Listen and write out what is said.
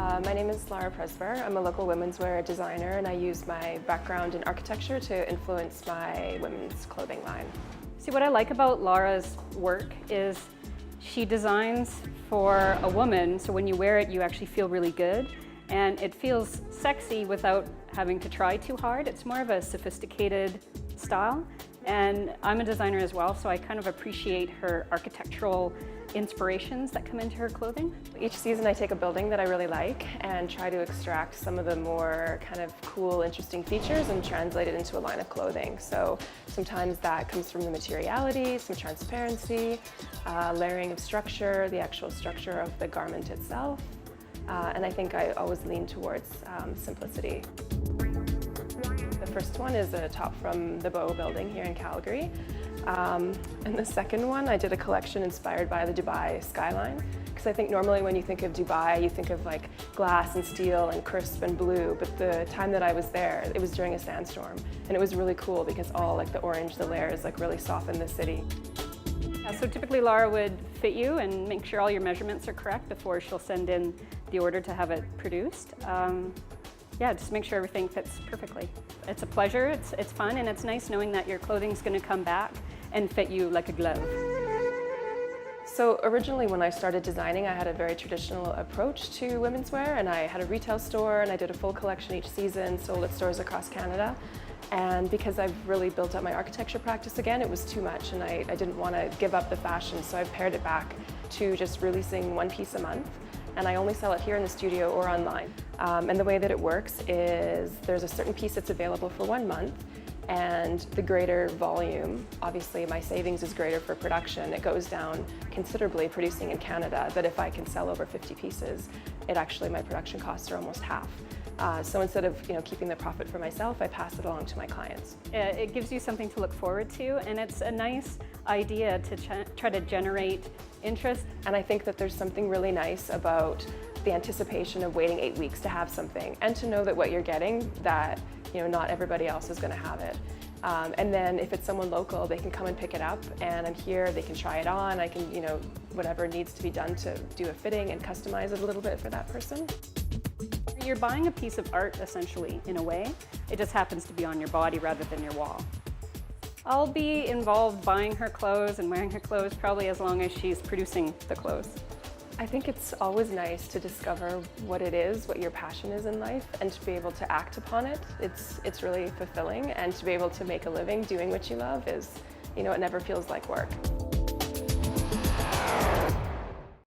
My name is Lara Presber. I'm a local women's wear designer and I use my background in architecture to influence my women's clothing line. See, what I like about Lara's work is she designs for a woman, so when you wear it you actually feel really good and it feels sexy without having to try too hard. It's more of a sophisticated style, and I'm a designer as well, so I kind of appreciate her architectural inspirations that come into her clothing. Each season I take a building that I really like and try to extract some of the more kind of cool, interesting features and translate it into a line of clothing. So sometimes that comes from the materiality, some transparency, layering of structure, the actual structure of the garment itself. And I think I always lean towards simplicity. The first one is a top from the Bow building here in Calgary. And the second one, I did a collection inspired by the Dubai skyline. Because I think normally when you think of Dubai, you think of like glass and steel and crisp and blue. But the time that I was there, it was during a sandstorm. And it was really cool because all like the orange, the layers like really softened the city. Yeah, so typically Lara would fit you and make sure all your measurements are correct before she'll send in the order to have it produced. Yeah, just make sure everything fits perfectly. It's a pleasure, it's fun, and it's nice knowing that your clothing's going to come back and fit you like a glove. So originally when I started designing, I had a very traditional approach to women's wear, and I had a retail store and I did a full collection each season, sold at stores across Canada. And because I've really built up my architecture practice again, it was too much and I didn't want to give up the fashion, so I pared it back to just releasing one piece a month. And I only sell it here in the studio or online. And the way that it works is there's a certain piece that's available for 1 month, and the greater volume, obviously my savings is greater for production. It goes down considerably producing in Canada, but if I can sell over 50 pieces, my production costs are almost half. So instead of keeping the profit for myself, I pass it along to my clients. It gives you something to look forward to, and it's a nice idea to try to generate interest. And I think that there's something really nice about the anticipation of waiting 8 weeks to have something, and to know that what you're getting, that not everybody else is going to have it. And then if it's someone local, they can come and pick it up, and I'm here, they can try it on, I can, whatever needs to be done to do a fitting and customize it a little bit for that person. You're buying a piece of art, essentially, in a way. It just happens to be on your body rather than your wall. I'll be involved buying her clothes and wearing her clothes probably as long as she's producing the clothes. I think it's always nice to discover what it is, what your passion is in life, and to be able to act upon it. It's really fulfilling, and to be able to make a living doing what you love is, it never feels like work.